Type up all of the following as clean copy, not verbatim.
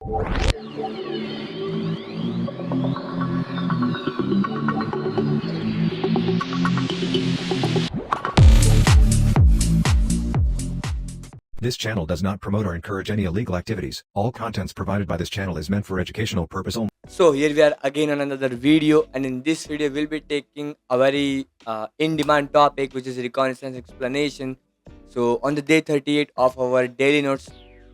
This channel does not promote or encourage any illegal activities. All contents provided by this channel is meant for educational purpose only. So here we are again on another video, and in this video we'll be taking a very in-demand topic, which is reconnaissance explanation. So on the day 38 of our daily notes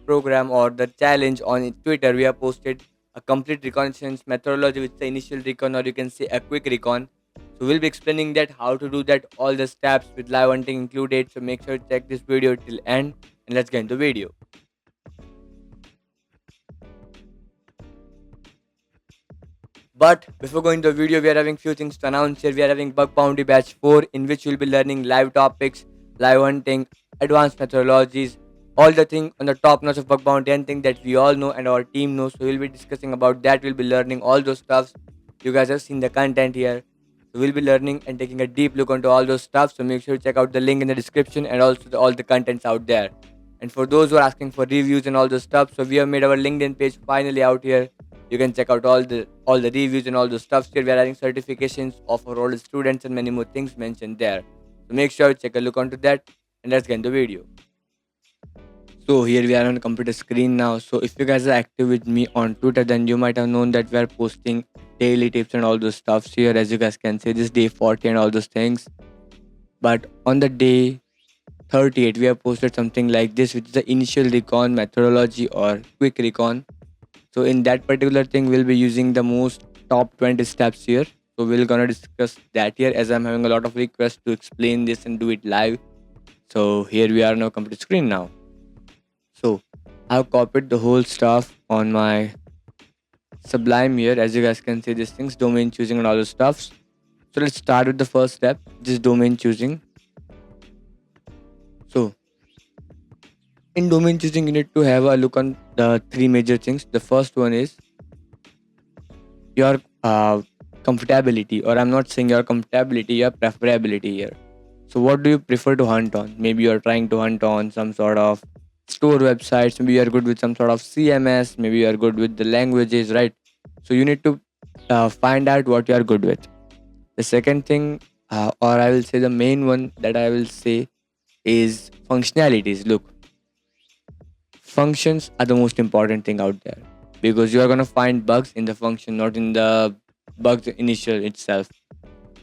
program or the challenge on Twitter, we have posted a complete reconnaissance methodology with the initial recon, or you can say a quick recon. So we'll be explaining that how to do that, all the steps with live hunting included. So make sure to check this video till end, and let's get into the video. But before going to the video, we are having few things to announce here. We are having Bug Bounty Batch 4, in which you'll be learning live topics, live hunting, advanced methodologies, all the thing on the top notch of Bug Bounty, and thing that we all know and our team knows. So we'll be discussing about that. We'll be learning all those stuffs. You guys have seen the content here. So we'll be learning and taking a deep look onto all those stuff. So make sure to check out the link in the description and also all the contents out there. And for those who are asking for reviews and all those stuff, so we have made our LinkedIn page finally out here. You can check out all the reviews and all the stuff here. We are having certifications of our old students and many more things mentioned there. So make sure to check a look onto that, and let's get into the video. So here we are on the computer screen now. So if you guys are active with me on Twitter, then you might have known that we are posting daily tips and all those stuffs here. As you guys can see, this day 40 and all those things. But on the day 38, we have posted something like this, which is the initial recon methodology or quick recon. So in that particular thing, we'll be using the most top 20 steps here. So we're gonna discuss that here, as I'm having a lot of requests to explain this and do it live. So here we are on our computer screen now. So I've copied the whole stuff on my Sublime here. As you guys can see, these things, domain choosing and all those stuffs. So let's start with the first step, this domain choosing. So in domain choosing, you need to have a look on the three major things. The first one is your comfortability, or I'm not saying your comfortability, your preferability here. So what do you prefer to hunt on? Maybe you're trying to hunt on some sort of store websites, maybe you're good with some sort of CMS, maybe you're good with the languages, right? So you need to find out what you're good with. The second thing, or I will say the main one that I will say, is functionalities. Look, functions are the most important thing out there, because you are going to find bugs in the function, not in the bugs initial itself.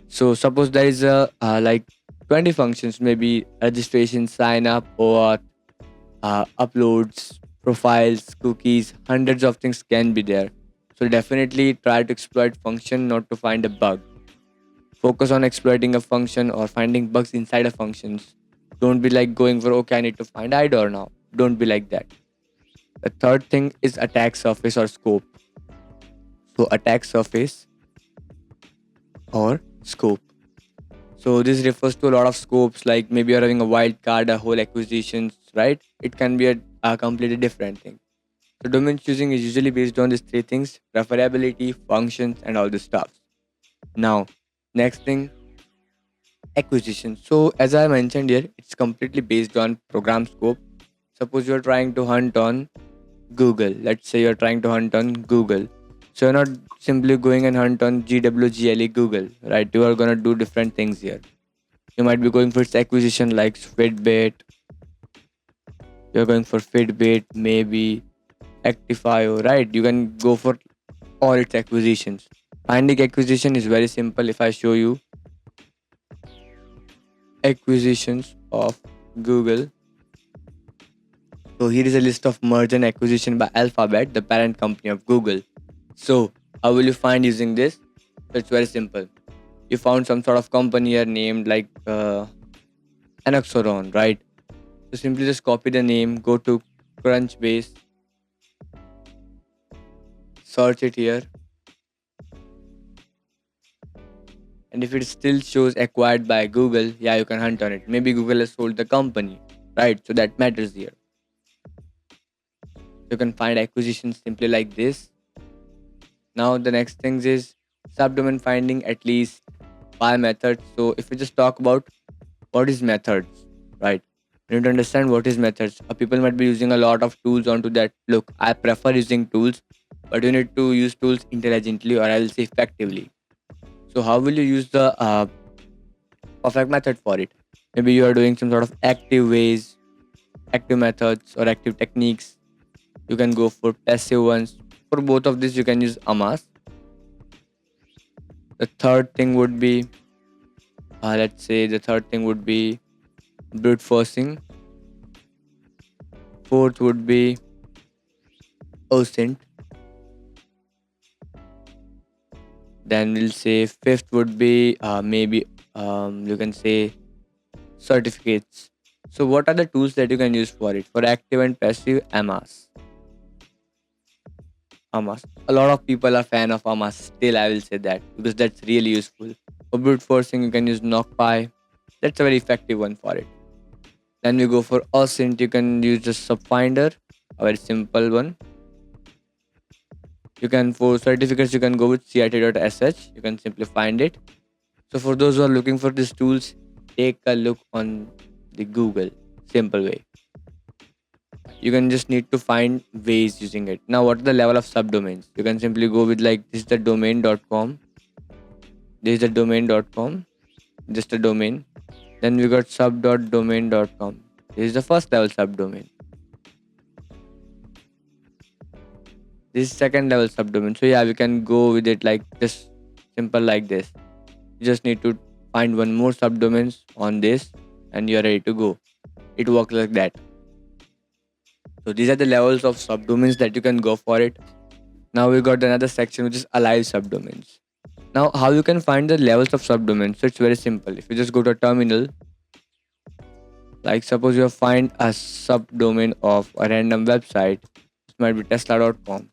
So suppose there is a like 20 functions, maybe registration, sign up, or uploads, profiles, cookies, hundreds of things can be there. So definitely try to exploit function, not to find a bug. Focus on exploiting a function or finding bugs inside of functions. Don't be like going for, okay, I need to find IDOR now. Don't be like that. The third thing is attack surface or scope. So attack surface or scope. So this refers to a lot of scopes, like maybe you're having a wild card, a whole acquisitions, right? It can be a completely different thing. So domain choosing is usually based on these three things: preferability, functions, and all this stuff. Now, next thing, acquisition. So as I mentioned here, it's completely based on program scope. Suppose you're trying to hunt on Google. Let's say you're trying to hunt on Google. So you're not simply going and hunt on GWGLE Google, right? You are gonna do different things here. You might be going for its acquisition like Fitbit. You're going for Fitbit, maybe Actifio, right? You can go for all its acquisitions. Finding acquisition is very simple. If I show you acquisitions of Google, so here is a list of merger and acquisition by Alphabet, the parent company of Google. So how will you find using this? So it's very simple. You found some sort of company here named like Anaxoron, right? So simply just copy the name, go to Crunchbase, search it here, and if it still shows acquired by Google, yeah, you can hunt on it. Maybe Google has sold the company, right? So that matters here. You can find acquisitions simply like this. Now the next thing is subdomain finding at least 5 methods. So if we just talk about what is methods, right? You need to understand what is methods. People might be using a lot of tools onto that. Look, I prefer using tools, but you need to use tools intelligently, or I will say effectively. So how will you use the perfect method for it? Maybe you are doing some sort of active ways, active methods, or active techniques. You can go for passive ones. For both of these, you can use AMAS. The third thing would be, let's say, the third thing would be brute forcing. Fourth would be OSINT. Then we'll say fifth would be maybe you can say certificates. So what are the tools that you can use for it? For active and passive, AMAS. AMAS. A lot of people are fan of AMAS. Still, I will say that because that's really useful. For brute forcing, you can use NockPy. That's a very effective one for it. Then we go for OSINT. You can use the subfinder, a very simple one. You can for certificates you can go with cit.sh. You can simply find it. So for those who are looking for these tools, take a look on the Google. Simple way. You can just need to find ways using it. Now what are the level of subdomains? You can simply go with like this is the domain.com. This is the domain.com. Just a domain. Then we got sub.domain.com. This is the first level subdomain. This is second level subdomain. So yeah, we can go with it like just simple like this. You just need to find one more subdomains on this and you're ready to go. It works like that. So these are the levels of subdomains that you can go for it. Now we got another section which is alive subdomains. Now how you can find the levels of subdomains? So it's very simple. If you just go to a terminal, like suppose you find a subdomain of a random website, it might be tesla.com.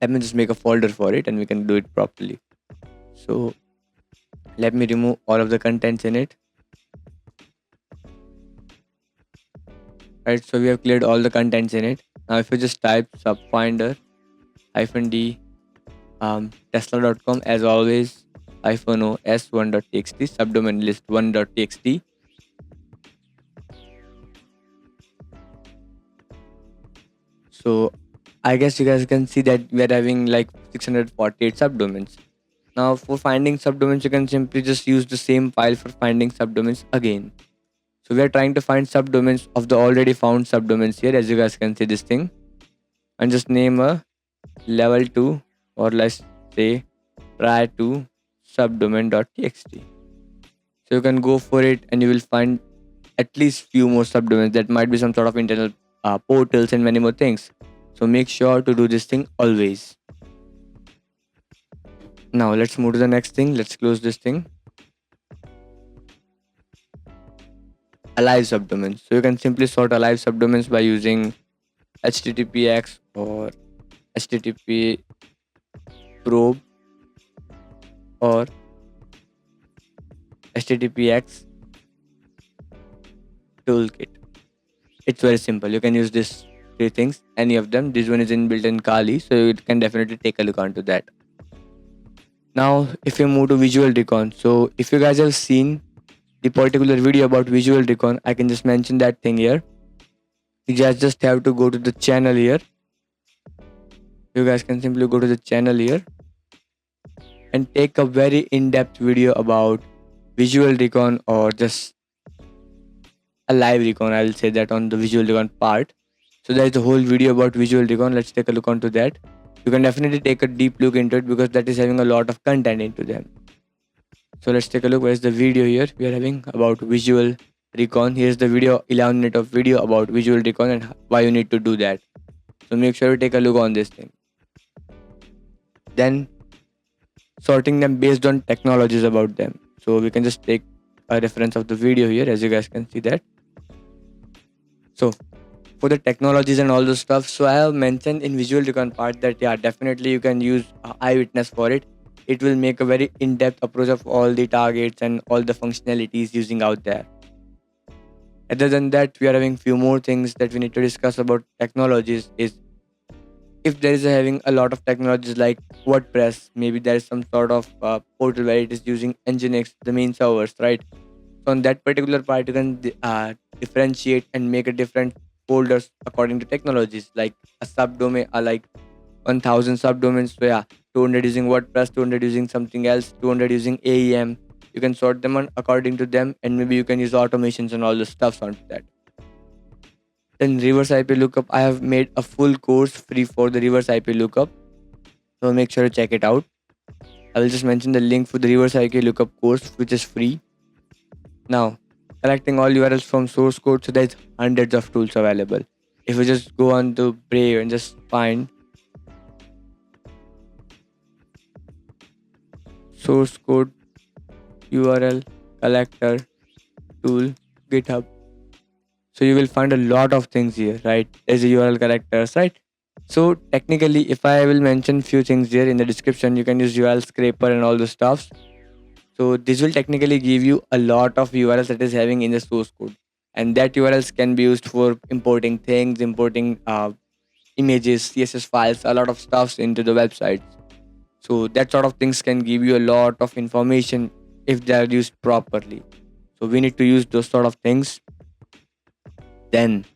Let me just make a folder for it and we can do it properly. So let me remove all of the contents in it. Right, so we have cleared all the contents in it. Now if you just type subfinder -d tesla.com as always -o s1.txt subdomain list 1.txt. So I guess you guys can see that we are having like 648 subdomains. Now for finding subdomains, you can simply just use the same file for finding subdomains again. So we are trying to find subdomains of the already found subdomains here, as you guys can see this thing, and just name a level 2 or let's say try to subdomain.txt. So you can go for it and you will find at least few more subdomains. That might be some sort of internal portals and many more things. So make sure to do this thing always. Now let's move to the next thing. Let's close this thing. Alive subdomains. So you can simply sort alive subdomains by using httpx or http probe or httpx toolkit. It's very simple. You can use these three things, any of them. This one is inbuilt in Kali, so you can definitely take a look onto that. Now if you move to visual recon, so if you guys have seen the particular video about visual recon, I can just mention that thing here. You guys just have to go to the channel here. You guys can simply go to the channel here and take a very in-depth video about visual recon or just a live recon. I will say that on the visual recon part. So there is a whole video about visual recon. Let's take a look onto that. You can definitely take a deep look into it because that is having a lot of content into them. So let's take a look. Where is the video here? We are having about visual recon. Here's the video, 11 minutes of video about visual recon and why you need to do that. So make sure you take a look on this thing. Then sorting them based on technologies about them. So we can just take a reference of the video here, as you guys can see that. So for the technologies and all those stuff, so I have mentioned in visual recon part that yeah, definitely you can use eyewitness for it. It will make a very in-depth approach of all the targets and all the functionalities using out there. Other than that, we are having few more things that we need to discuss about technologies. Is if there is having a lot of technologies like WordPress, maybe there is some sort of portal where it is using Nginx, the main servers, right? So on that particular part, you can differentiate and make a different folders according to technologies, like a subdomain, like 1000 subdomains. So yeah, 200 using WordPress, 200 using something else, 200 using AEM. You can sort them on according to them, and maybe you can use automations and all the stuff onto that. Then reverse IP lookup, I have made a full course free for the reverse IP lookup, so make sure to check it out. I will just mention the link for the reverse IP lookup course, which is free. Now, collecting all URLs from source code, so there's hundreds of tools available. If you just go on to Brave and just find source code URL collector tool GitHub, so you will find a lot of things here, right? There's a URL collectors, right? So technically, if I will mention few things here in the description, you can use URL scraper and all the stuffs. So this will technically give you a lot of URLs that is having in the source code, and that URLs can be used for importing things, importing images, CSS files, a lot of stuffs into the website. So that sort of things can give you a lot of information if they are used properly. So we need to use those sort of things. Then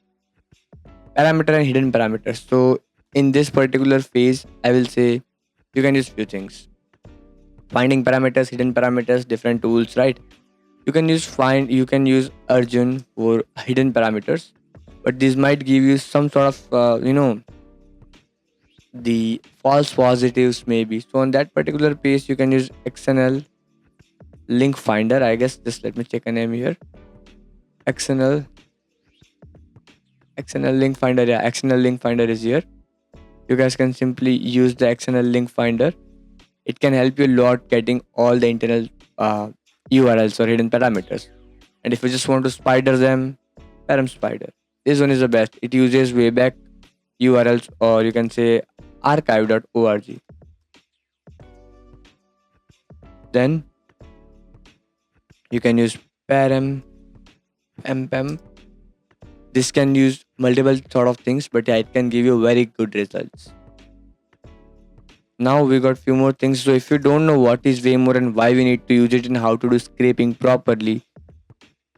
parameter and hidden parameters. So in this particular phase, I will say you can use few things: finding parameters, hidden parameters, different tools, right? You can use Arjun for hidden parameters, but this might give you some sort of the false positives maybe. So on that particular page, you can use XML link finder, I guess. Just let me check a name here. XML link finder. Yeah, XML link finder is here. You guys can simply use the XML link finder. It can help you a lot getting all the internal URLs or hidden parameters. And if you just want to spider them, param spider. This one is the best. It uses Wayback URLs, or you can say archive.org. Then you can use param mpem. This can use multiple sort of things, but yeah, it can give you very good results. Now we got few more things. So if you don't know what is Waymore and why we need to use it and how to do scraping properly,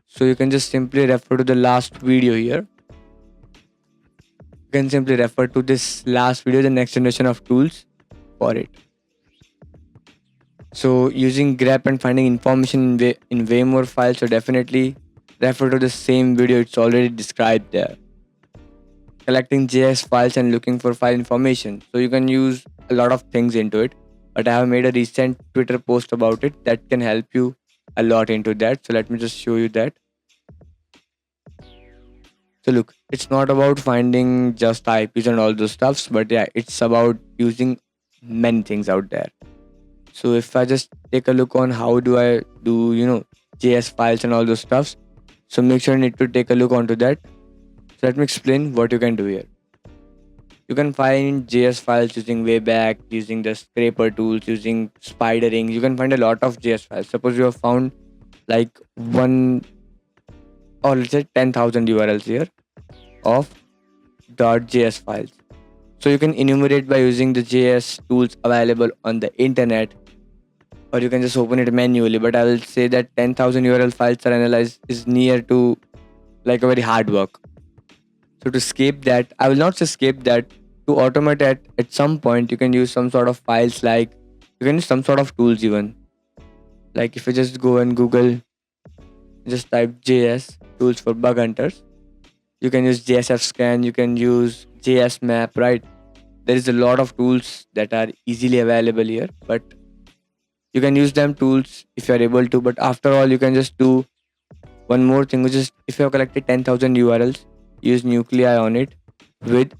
so you can just simply refer to the last video here. You can simply refer to this last video, the next generation of tools, for it. So using grep and finding information in Waymore files, so definitely refer to the same video, it's already described there. Collecting JS files and looking for file information, so you can use a lot of things into it, but I have made a recent Twitter post about it that can help you a lot into that. So let me just show you that. So look, it's not about finding just IPs and all those stuffs, but yeah, it's about using many things out there. So if I just take a look on how do I do JS files and all those stuffs, so make sure you need to take a look onto that. So let me explain what you can do here. You can find JS files using Wayback, using the scraper tools, using spidering. You can find a lot of JS files. Suppose you have found like 1 or let's say 10,000 URLs here of .js files. So you can enumerate by using the JS tools available on the internet, or you can just open it manually. But I will say that 10,000 URL files are analyzed is near to like a very hard work. So to escape that, I will not say escape that, to automate it at some point, you can use some sort of files, like you can use some sort of tools even. Like if you just go and Google, just type JS tools for bug hunters, you can use JSF scan, you can use JS map, right? There is a lot of tools that are easily available here, but you can use them tools if you are able to. But after all, you can just do one more thing, which is if you have collected 10,000 URLs, use nuclei on it with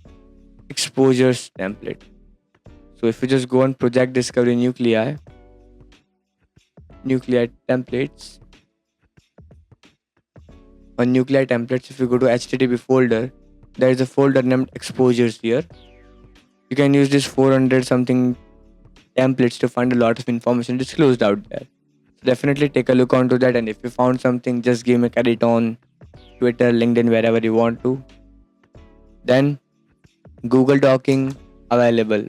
exposures template. So if you just go on project discovery nuclei templates, on nuclei templates, if you go to HTTP folder, there is a folder named exposures here. You can use this 400 something templates to find a lot of information disclosed out there. So definitely take a look onto that, and if you found something, just give me credit on Twitter, LinkedIn, wherever you want to. Then Google Dorking available,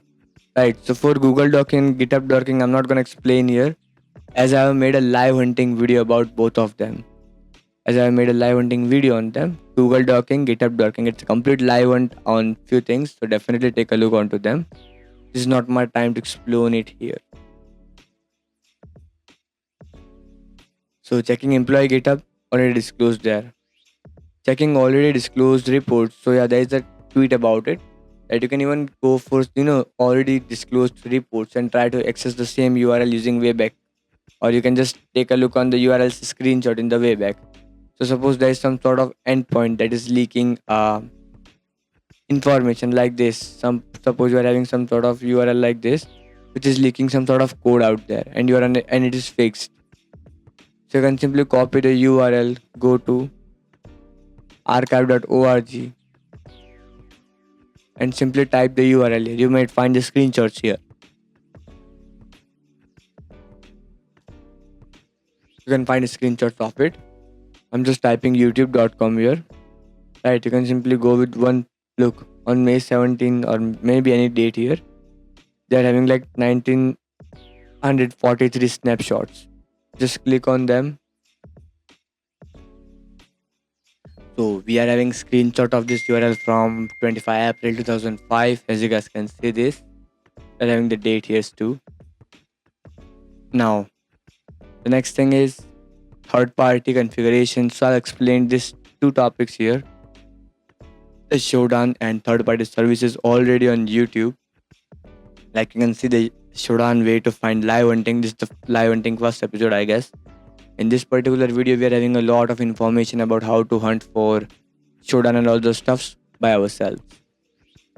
right? So for Google Dorking, GitHub Dorking, I'm not going to explain here, as I have made a live hunting video about both of them. as I made a live hunting video on them. Google Dorking, GitHub Dorking. It's a complete live hunt on few things, so definitely take a look onto them. This is not my time to explain it here. So checking employee GitHub, already disclosed there. Checking already disclosed reports. So yeah, there is a tweet about it that you can even go for already disclosed reports and try to access the same URL using Wayback, or you can just take a look on the URL's screenshot in the Wayback. So suppose there is some sort of endpoint that is leaking information like this. Suppose you are having some sort of URL like this, which is leaking some sort of code out there, and and it is fixed. So you can simply copy the URL, go to archive.org, and simply type the URL here. You might find the screenshots here. You can find screenshots of it. I'm just typing youtube.com here. Right, you can simply go with one look on May 17 or maybe any date here. They're having like 1943 snapshots. Just click on them. So we are having screenshot of this URL from 25 April 2005. As you guys can see this. We're having the date here too. Now, the next thing is third-party configuration. So I'll explain these two topics here. The Shodan and third-party services already on YouTube. Like you can see the Shodan way to find live hunting. This is the live hunting first episode, I guess. In this particular video, we are having a lot of information about how to hunt for Shodan and all those stuffs by ourselves.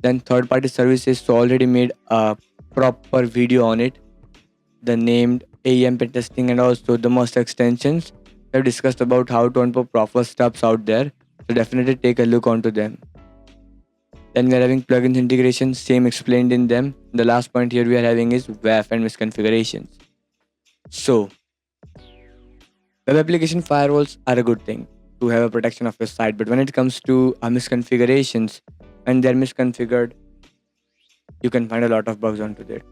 Then third-party services, so already made a proper video on it. The named AEM pen testing and also the most extensions. We have discussed about how to hunt for proper stuffs out there. So definitely take a look onto them. Then we are having plugins integration, same explained in them. The last point here we are having is WAF and misconfigurations. So, web application firewalls are a good thing to have a protection of your site, but when it comes to misconfigurations and they're misconfigured, you can find a lot of bugs onto it.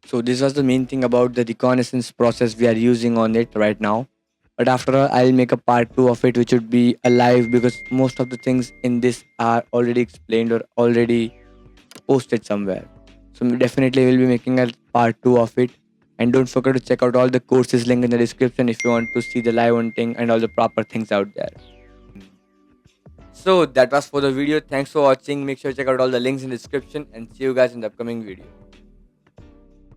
So this was the main thing about the reconnaissance process we are using on it right now. But after all, I'll make a part 2 of it, which would be alive, because most of the things in this are already explained or already posted somewhere. So definitely we'll be making a part 2 of it. And don't forget to check out all the courses link in the description if you want to see the live hunting and all the proper things out there. So that was for the video. Thanks for watching. Make sure to check out all the links in the description and see you guys in the upcoming video.